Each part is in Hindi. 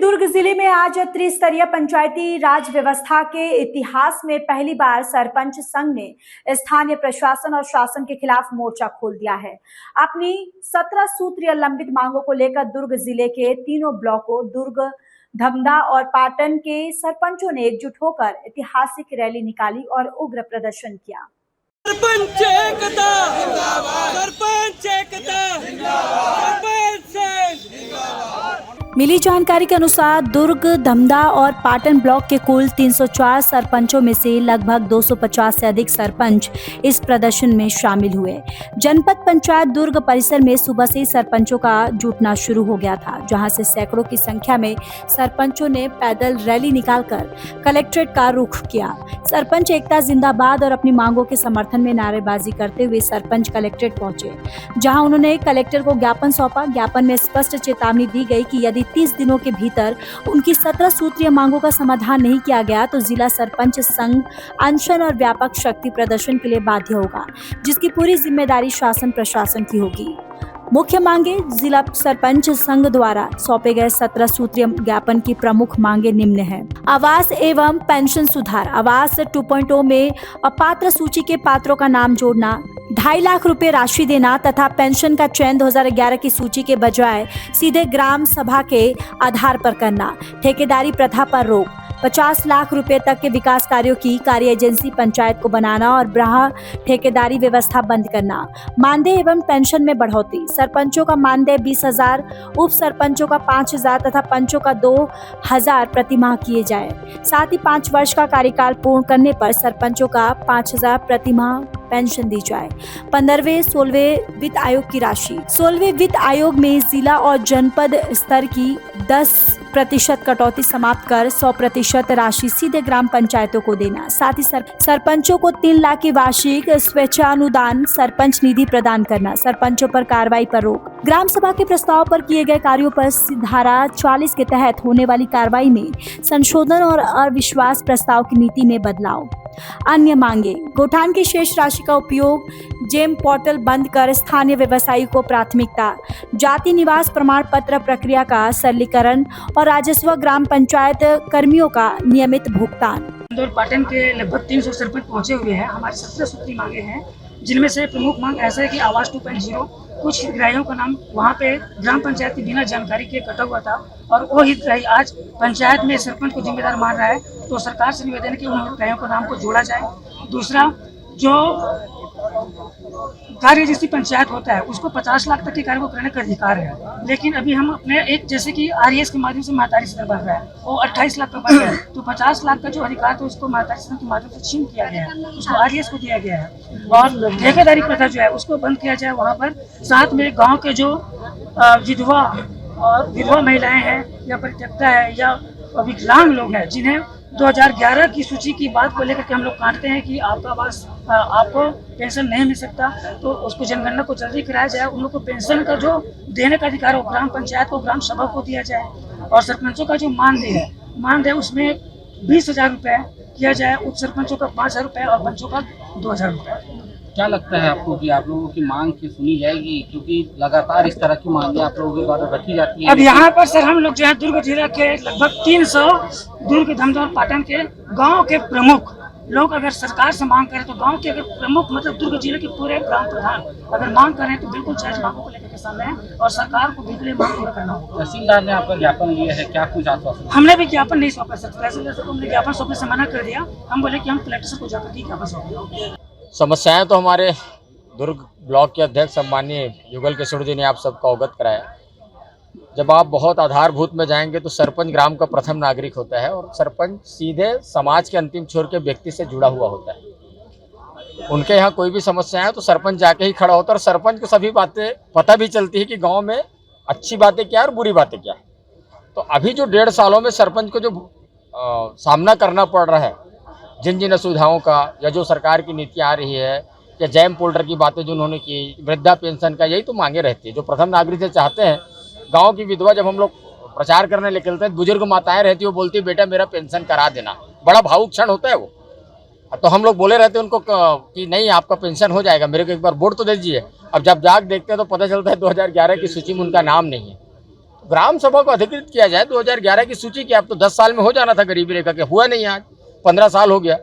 दुर्ग जिले में आज त्रिस्तरीय पंचायती राज व्यवस्था के इतिहास में पहली बार सरपंच संघ ने स्थानीय प्रशासन और शासन के खिलाफ मोर्चा खोल दिया है। अपनी 17 सूत्रीय लंबित मांगों को लेकर दुर्ग जिले के तीनों ब्लॉकों दुर्ग, धमधा और पाटन के सरपंचों ने एकजुट होकर ऐतिहासिक रैली निकाली और उग्र प्रदर्शन किया। सरपंच एकता जिंदाबाद, सरपंच एकता जिंदाबाद, मिली जानकारी के अनुसार दुर्ग, धमधा और पाटन ब्लॉक के कुल 304 सरपंचों में से लगभग 250 से अधिक सरपंच इस प्रदर्शन में शामिल हुए। जनपद पंचायत दुर्ग परिसर में सुबह से ही सरपंचों का जुटना शुरू हो गया था, जहां से सैकड़ों की संख्या में सरपंचों ने पैदल रैली निकालकर कलेक्ट्रेट का रुख किया। सरपंच एकता जिंदाबाद और अपनी मांगों के समर्थन में नारेबाजी करते हुए सरपंच कलेक्ट्रेट पहुंचे, जहां उन्होंने कलेक्टर को ज्ञापन सौंपा। ज्ञापन में स्पष्ट चेतावनी दी गई कि यदि 30 दिनों के भीतर उनकी 17 सूत्रीय मांगों का समाधान नहीं किया गया तो जिला सरपंच संघ अनशन और व्यापक शक्ति प्रदर्शन के लिए बाध्य होगा, जिसकी पूरी जिम्मेदारी शासन प्रशासन की होगी। मुख्य मांगे जिला सरपंच संघ द्वारा सौंपे गए 17 सूत्रीय ज्ञापन की प्रमुख मांगे निम्न हैं। आवास एवं पेंशन सुधार, आवास 2.0 में अपात्र सूची के पात्रों का नाम जोड़ना, 2.5 लाख रुपए राशि देना तथा पेंशन का चयन 2011 की सूची के बजाय सीधे ग्राम सभा के आधार पर करना, ठेकेदारी प्रथा पर रोक, 50 लाख रुपए तक के विकास कार्यों की कार्य एजेंसी पंचायत को बनाना और ब्राह ठेकेदारी व्यवस्था बंद करना, मानदेय एवं पेंशन में बढ़ोतरी, सरपंचों का मानदेय 20,000, उप सरपंचों का 5,000 तथा पंचों का 2,000 प्रतिमाह किए जाए। साथ ही 5 वर्ष का कार्यकाल पूर्ण करने पर सरपंचों का 5,000 प्रतिमाह पेंशन दी जाए। 15वें 16वें वित्त आयोग की राशि, 16वें वित्त आयोग में जिला और जनपद स्तर की 10% कटौती समाप्त कर 100% राशि सीधे ग्राम पंचायतों को देना। साथ ही सरपंचों को 3 लाख की वार्षिक स्वेच्छानुदान सरपंच निधि प्रदान करना, सरपंचों पर कार्रवाई पर रोक, ग्राम सभा के प्रस्ताव पर किए गए कार्यों पर धारा 44 के तहत होने वाली कार्रवाई में संशोधन और अविश्वास प्रस्ताव की नीति में बदलाव। अन्य मांगे, गौठान की शेष राशि का उपयोग जेम पोर्टल बंद कर स्थानीय व्यवसायी को प्राथमिकता, जाति निवास प्रमाण पत्र प्रक्रिया का सरलीकरण और राजस्व ग्राम पंचायत कर्मियों का नियमित भुगतान। इंदौर पाटन के लगभग 300 सरपंच पहुंचे हुए हैं। हमारी 17 सूत्रीय मांगे हैं, जिनमें से प्रमुख मांग ऐसा है कि आवास 2.0, कुछ हितग्राहियों का नाम वहाँ पे ग्राम पंचायत की बिना जानकारी के कटा हुआ था और वो हितग्राही आज पंचायत में सरपंच को जिम्मेदार मान रहा है, तो सरकार से निवेदन है कि उन हितग्राहियों के नाम को जोड़ा जाए। दूसरा, जो कार्य एजेंसी पंचायत होता है उसको 50 लाख तक के कार्य को करने का अधिकार है, लेकिन अभी हम अपने एक जैसे कि RES के माध्यम से महतारी सदन बन रहा है, वो 28 लाख का बन रहा है, तो 50 लाख का जो अधिकार था उसको महतारी सदन के माध्यम से छीन किया गया है, उसको RES को दिया गया है। और ठेकेदारी प्रथा जो है उसको बंद किया जाए वहाँ पर। साथ में गाँव के जो विधवा महिलाएं हैं या परित्यक्ता है या विकलांग लोग हैं, जिन्हें 2011 की सूची की बात को लेकर के हम लोग काटते हैं कि आपका आवास आपको पेंशन नहीं मिल सकता, तो उसको जनगणना को जल्दी कराया जाए। उन लोग को पेंशन का जो देने का अधिकार हो ग्राम पंचायत को, ग्राम सभा को दिया जाए। और सरपंचों का जो मानदेय उसमें 20,000 रुपये किया जाए, उप सरपंचों का 5,000 रुपये और पंचों का 2,000 रुपये। क्या लगता है आपको कि आप लोगों की मांग की सुनी जाएगी, क्योंकि लगातार इस तरह की मांगे आप लोगों के द्वारा रखी जाती है? अब यहाँ पर सर हम लोग जो है दुर्ग जिला के लगभग 300 दुर्ग, धमधा और पाटन के गांव के प्रमुख लोग अगर सरकार से मांग करें तो गांव के अगर प्रमुख मतलब दुर्ग जिले के पूरे ग्राम प्रधान अगर मांग करें तो बिल्कुल जायज मांगों को लेकर के सामने है और सरकार को बिल्कुल मांग पूरा करना होगा। तहसीलदार ने आपका ज्ञापन लिया है, क्या कुछ आश्वासन? हमने भी ज्ञापन नहीं सौंपा सकते, तहसीलदार को हमने ज्ञापन सौंपने से मना कर दिया। हम बोले कि हम कलेक्टर को जाकर ज्ञापन सौंपेंगे। समस्याएं तो हमारे दुर्ग ब्लॉक के अध्यक्ष सम्माननीय युगल किशोर जी ने आप सबको अवगत कराया। जब आप बहुत आधारभूत में जाएंगे तो सरपंच ग्राम का प्रथम नागरिक होता है और सरपंच सीधे समाज के अंतिम छोर के व्यक्ति से जुड़ा हुआ होता है। उनके यहाँ कोई भी समस्या है तो सरपंच जाके ही खड़ा होता है और सरपंच को सभी बातें पता भी चलती है कि गांव में अच्छी बातें क्या है और बुरी बातें क्या है। तो अभी जो 1.5 सालों में सरपंच को जो सामना करना पड़ रहा है जिन असुविधाओं का, या जो सरकार की नीति आ रही है, या जैम पोल्डर की बातें जो उन्होंने की, वृद्धा पेंशन का, यही तो मांगे रहती है। जो प्रथम नागरिक से चाहते हैं, गांव की विधवा जब हम लोग प्रचार करने निकलते हैं, बुजुर्ग माताएं रहती है, वो बोलती है बेटा मेरा पेंशन करा देना, बड़ा भावुक क्षण होता है वो। तो हम लोग बोले रहते हैं उनको कि नहीं आपका पेंशन हो जाएगा, मेरे को एक बार वोट तो दे दीजिए। अब जब जाग देखते हैं तो पता चलता है 2011 की सूची में उनका नाम नहीं है। ग्राम सभा को अधिकृत किया जाए। 2011 की सूची की अब तो 10 साल में हो जाना था गरीबी रेखा के, हुआ नहीं, आज 15 साल हो गया।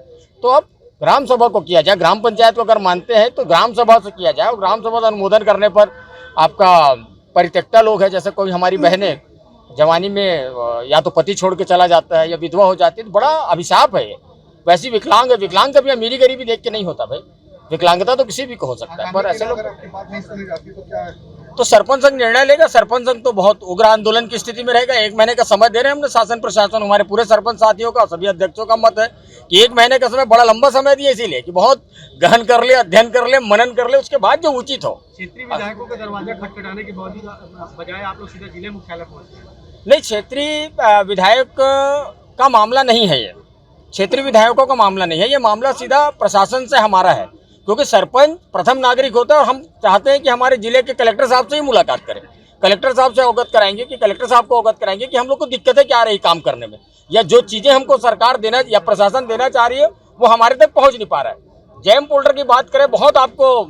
तो अब ग्राम सभा को किया जाए, ग्राम पंचायत को अगर मानते हैं तो ग्राम सभा से किया जाए। और ग्राम सभा का अनुमोदन करने पर आपका परित्यक्ता लोग हैं, जैसे कोई हमारी बहनें जवानी में या तो पति छोड़ के चला जाता है या विधवा हो जाती है, तो बड़ा अभिशाप है ये। वैसी विकलांग है, विकलांग कभी अमीरी गरीबी देख के नहीं होता भाई, विकलांगता तो किसी भी को हो सकता है। पर ऐसे लोग तो सरपंच संघ निर्णय लेगा। सरपंच संघ तो बहुत उग्र आंदोलन की स्थिति में रहेगा। 1 महीने का समय दे रहे हैं हमने शासन प्रशासन, हमारे पूरे सरपंच साथियों का, सभी अध्यक्षों का मत है कि 1 महीने का समय बड़ा लंबा समय दिए, इसीलिए कि बहुत गहन कर ले, अध्ययन कर ले, मनन कर ले, उसके बाद जो उचित हो। क्षेत्रीय विधायकों का दरवाजा खटखटाने के बजाय आप लोग सीधा जिले मुख्यालय पहुंचे। नहीं, क्षेत्रीय विधायक का मामला नहीं है ये, क्षेत्रीय विधायकों का मामला नहीं है ये, मामला सीधा प्रशासन से हमारा है। क्योंकि सरपंच प्रथम नागरिक होता है और हम चाहते हैं कि हमारे जिले के कलेक्टर साहब से ही मुलाकात करें, कलेक्टर साहब से अवगत कराएंगे कि कलेक्टर साहब को अवगत कराएंगे कि हम लोग को दिक्कतें क्या आ रही काम करने में, या जो चीज़ें हमको सरकार देना या प्रशासन देना चाह रही है वो हमारे तक पहुँच नहीं पा रहा है। जैम पोल्डर की बात करें, बहुत आपको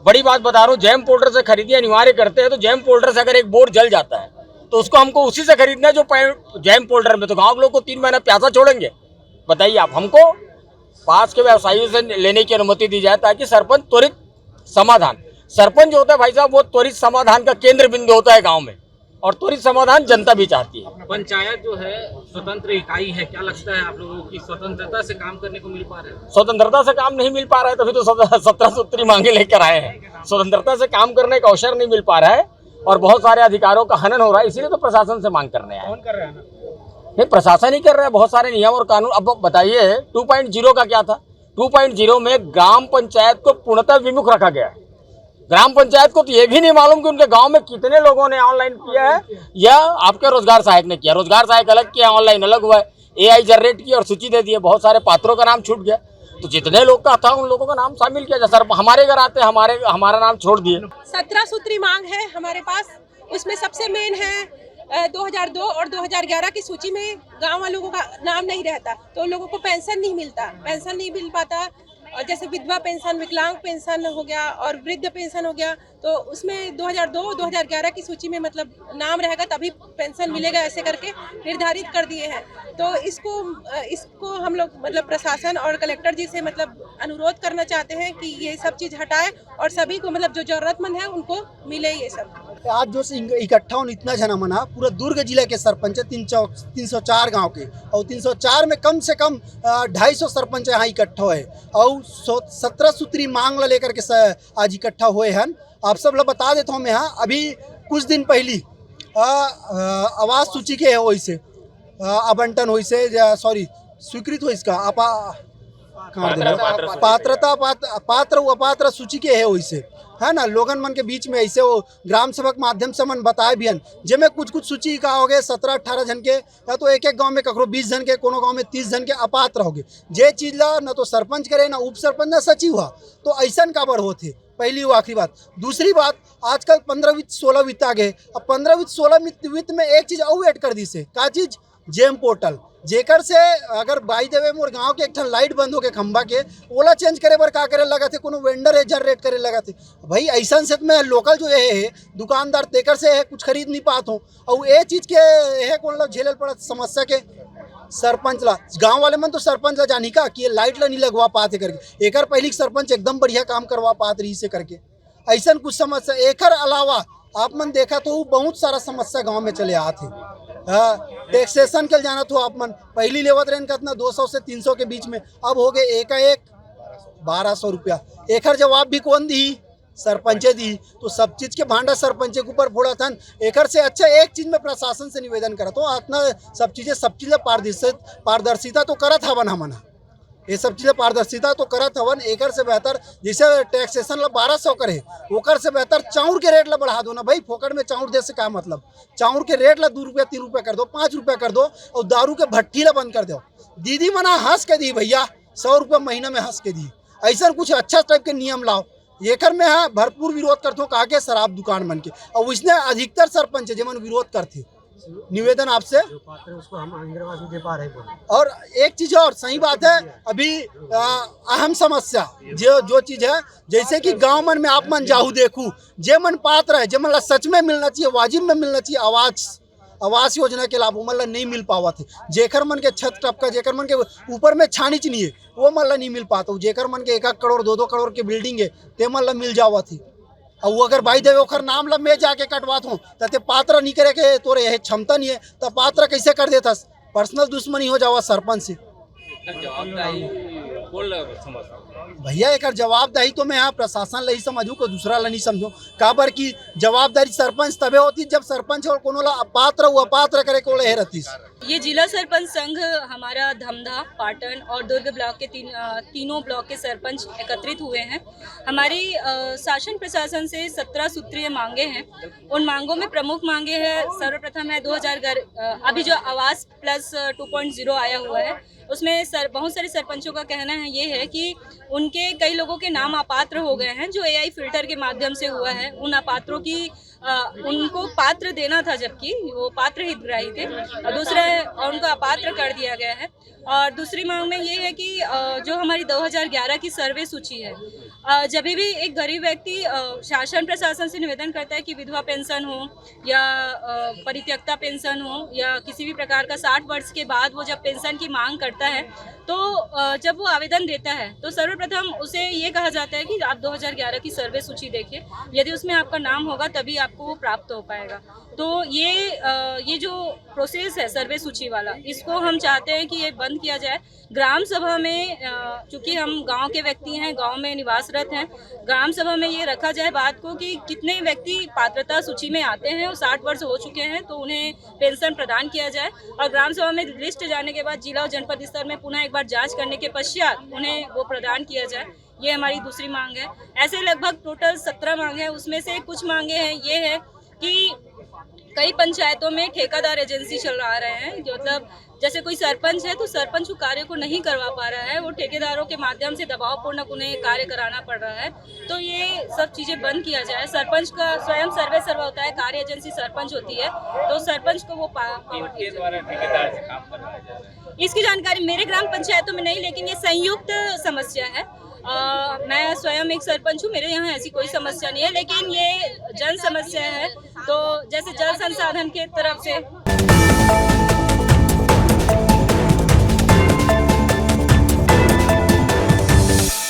बड़ी बात बता रहा हूँ, जैम पोल्डर से खरीदी अनिवार्य करते हैं। तो जैम पोल्डर से अगर एक बोर्ड जल जाता है तो उसको हमको उसी से खरीदना है जो जैम पोल्डर में, तो गाँव के लोग को 3 महीना प्यासा छोड़ेंगे? बताइए आप। हमको पास के व्यवसायियों से लेने की अनुमति दी जाए ताकि सरपंच त्वरित समाधान, सरपंच जो होता है भाई साहब वो त्वरित समाधान का केंद्र बिंदु होता है गांव में, और त्वरित समाधान जनता भी चाहती है। पंचायत जो है स्वतंत्र इकाई है, क्या लगता है आप लोगों की स्वतंत्रता से काम करने को मिल पा रहा है? स्वतंत्रता से काम नहीं मिल पा रहा है, तभी तो 17 सूत्री मांगे लेकर आए हैं। स्वतंत्रता से काम करने का अवसर नहीं मिल पा रहा है और बहुत सारे अधिकारों का हनन हो रहा है, इसीलिए तो प्रशासन से मांग करने आए। कौन कर रहा है ना? नहीं, प्रशासन ही कर रहा है। बहुत सारे नियम और कानून। अब बताइए 2.0 का क्या था? 2.0 में ग्राम पंचायत को पूर्णतः विमुख रखा गया है। ग्राम पंचायत को तो ये भी नहीं मालूम कि उनके गांव में कितने लोगों ने ऑनलाइन किया है या आपके रोजगार सहायक ने किया। रोजगार सहायक अलग किया, ऑनलाइन अलग हुआ है। AI जनरेट की और सूची दे दी है, बहुत सारे पात्रों का नाम छूट गया। तो जितने लोग का था उन लोगों का नाम शामिल किया जाए। सर हमारे घर आते हमारा नाम छोड़ दिए। 17 सूत्री मांग है हमारे पास, उसमें सबसे मेन है 2002 और 2011 की सूची में गांव वालों का नाम नहीं रहता, तो उन लोगों को पेंशन नहीं मिलता, पेंशन नहीं मिल पाता। और जैसे विधवा पेंशन, विकलांग पेंशन हो गया और वृद्ध पेंशन हो गया, तो उसमें 2002 2011 की सूची में मतलब नाम रहेगा तभी पेंशन मिलेगा, ऐसे करके निर्धारित कर दिए हैं। तो इसको हम लोग मतलब प्रशासन और कलेक्टर जी से मतलब अनुरोध करना चाहते हैं कि ये सब चीज़ हटाए और सभी को मतलब जो जरूरतमंद है उनको मिले ये सब। आज जो इकट्ठा होने इतना जना मना, पूरा दुर्ग जिले के सरपंच है 304 गांव के, और 304 में कम से कम 250 सरपंच यहाँ इकट्ठा है और 17 सूत्री मांग लेकर के आज इकट्ठा हुए हैं। आप सब लोग बता देता हूँ मैं, यहाँ अभी कुछ दिन पहली आवास सूची के है वैसे आवंटन हुई से, सॉरी स्वीकृत हो इसका पात्र अपात्र सूची के है वैसे, है ना। लोगन मन के बीच में ऐसे वो ग्राम सभा के माध्यम से मन बताए भी हन, जिसमें कुछ सूची का हो गए 17-18 जन के, या तो एक गांव में ककरो 20 जन के, कोनो गांव में 30 जन के अपात्र हो गए। जे चीज ला न तो सरपंच करे ना उप सरपंच ना सचिव हुआ, तो ऐसा काबर होते। पहली वो आखिरी बात। दूसरी बात, आजकल 15 वित्त 16 वित्त आ गए। अब 15 वित्त 16 वित्त में एक चीज़ और ऐड कर दी से, का चीज़? जेम पोर्टल, जेकर से अगर बाई देवे मोर गांव के एक ठन लाइट बंद हो के खंबा के, ओला चेंज करे बर का करे लगा थे, कोनो वेंडर है जनरेट करे लगा थे। भाई ऐसा से में लोकल जो है दुकानदार तेकर से है कुछ खरीद नहीं पात हो, और ये चीज़ के है कौन लोग झेलल पड़ा समस्या के? सरपंच ला, गांव वाले मन तो सरपंच ला जानी का कि ये लाइट ला नहीं लगवा पाते करके। एकर पहली सरपंच एकदम बढ़िया काम करवा पात रही से करके, ऐसा कुछ समस्या। एकर अलावा आप मन देखा तो बहुत सारा समस्या गांव में चले आते। टैक्सेशन के जाना तो आप मन पहली लेवत रहन कितना 200 से 300 के बीच में, अब हो गए एकाएक 1200 रुपया। एकर जवाब भी कौन दी? सरपंचे दी। तो सब चीज़ के भांडा सरपंचे के ऊपर फोड़ा था। एकर से अच्छा एक चीज़ में प्रशासन से निवेदन करा तो इतना सब चीज़ें पारदर्शिता तो करत हवन हमन, ये सब चीज़ें पारदर्शिता तो करत हवन। एकर से बेहतर जैसे टैक्सेशन ला 1200 करे, ओकर से बेहतर चाउर के रेट ला बढ़ा दो ना भाई। फोकट में चाउर दे से क्या मतलब? चाउर के रेट ला 2 रुपया 3 रुपया कर दो, 5 रुपया कर दो, और दारू के भट्टी ला बंद कर दो। दीदी मना हंस के दी भैया, 100 रुपया महीना में हंस के दी। ऐसा कुछ अच्छा टाइप के नियम लाओ। एकर में हाँ भरपूर विरोध करते हो कहा के शराब दुकान बन के, और उसने अधिकतर सरपंच जमन विरोध करते। निवेदन आपसे उसको हम इंदिरावास दे पा रहे हैं। और एक चीज और सही बात है, अभी अहम समस्या जो चीज है, जैसे कि गांव मन में आप मन जाहू देखू, जे मन पात्र है, जे मन सच में मिलना चाहिए, वाजिब में मिलना चाहिए आवाज, आवास योजना के लाभ मतलब नहीं मिल पावा थे। जेकर मन के छत टपका, जेकर मन के ऊपर में छानीच नहीं है वो मतलब नहीं मिल पाता। जेकर मन के 1-1 करोड़ 2-2 करोड़ के बिल्डिंग है ते मतलब मिल जावा थी। और वो अगर भाई देवे ओखर नाम ला मैं जाके कटवात हूँ ते पात्र नहीं करे के तोरे यह क्षमता नहीं है तो पात्र कैसे कर देता। पर्सनल दुश्मनी हो जावा सरपंच से। भैया एक जवाबदारी तो मैं यहाँ प्रशासन ला ही समझूँ को दूसरा ला नहीं समझूँ। काबर की जवाबदारी सरपंच तबे होती जब सरपंच और कोनो ला अपात्र व अपात्र करे को ले रहती। ये जिला सरपंच संघ हमारा धमधा, पाटन और दुर्ग ब्लॉक के तीनों ब्लॉक के सरपंच एकत्रित हुए हैं। हमारी शासन प्रशासन से 17 सूत्रीय मांगे हैं। उन मांगों में प्रमुख मांगे हैं, सर्वप्रथम है 2000 घर, अभी जो आवास प्लस 2.0 आया हुआ है उसमें बहुत सारे सरपंचों का कहना है ये है कि उनके कई लोगों के नाम अपात्र हो गए हैं जो AI फिल्टर के माध्यम से हुआ है। उन अपात्रों की उनको पात्र देना था जबकि वो पात्र हितग्राही थे, और दूसरा उनको अपात्र कर दिया गया है। और दूसरी मांग में ये है कि जो हमारी 2011 की सर्वे सूची है, जब भी एक गरीब व्यक्ति शासन प्रशासन से निवेदन करता है कि विधवा पेंशन हो या परित्यक्ता पेंशन हो या किसी भी प्रकार का 60 वर्ष के बाद वो जब पेंशन की मांग करता है तो जब वो आवेदन देता है तो सर्वप्रथम उसे ये कहा जाता है कि आप 2011 की सर्वे सूची देखिए, यदि उसमें आपका नाम होगा तभी आपको वो प्राप्त हो पाएगा। तो ये जो प्रोसेस है सर्वे सूची वाला, इसको हम चाहते हैं कि ये बंद किया जाए। ग्राम सभा में चूँकि हम गांव के व्यक्ति हैं, गांव में निवासरत हैं, ग्राम सभा में ये रखा जाए बात को कि कितने व्यक्ति पात्रता सूची में आते हैं और 60 वर्ष हो चुके हैं तो उन्हें पेंशन प्रदान किया जाए, और ग्राम सभा में लिस्ट जाने के बाद जिला और जनपद स्तर में पुनः एक बार जाँच करने के पश्चात उन्हें वो प्रदान किया जाए। ये हमारी दूसरी मांग है। ऐसे लगभग टोटल 17 मांगे हैं। उसमें से कुछ मांगे हैं ये है कि कई पंचायतों में ठेकेदार एजेंसी चला रहे हैं, जो मतलब जैसे कोई सरपंच है तो सरपंच कार्य को नहीं करवा पा रहा है, वो ठेकेदारों के माध्यम से दबावपूर्वक उन्हें कार्य कराना पड़ रहा है। तो ये सब चीज़ें बंद किया जाए। सरपंच का स्वयं सर्वे सर्वा होता है, कार्य एजेंसी सरपंच होती है, तो सरपंच को वो पावर इसकी जानकारी मेरे ग्राम पंचायतों में नहीं, लेकिन ये संयुक्त समस्या है। मैं स्वयं एक सरपंच हूँ, मेरे यहाँ ऐसी कोई समस्या नहीं है, लेकिन ये जन समस्या है। तो जैसे जल संसाधन के तरफ से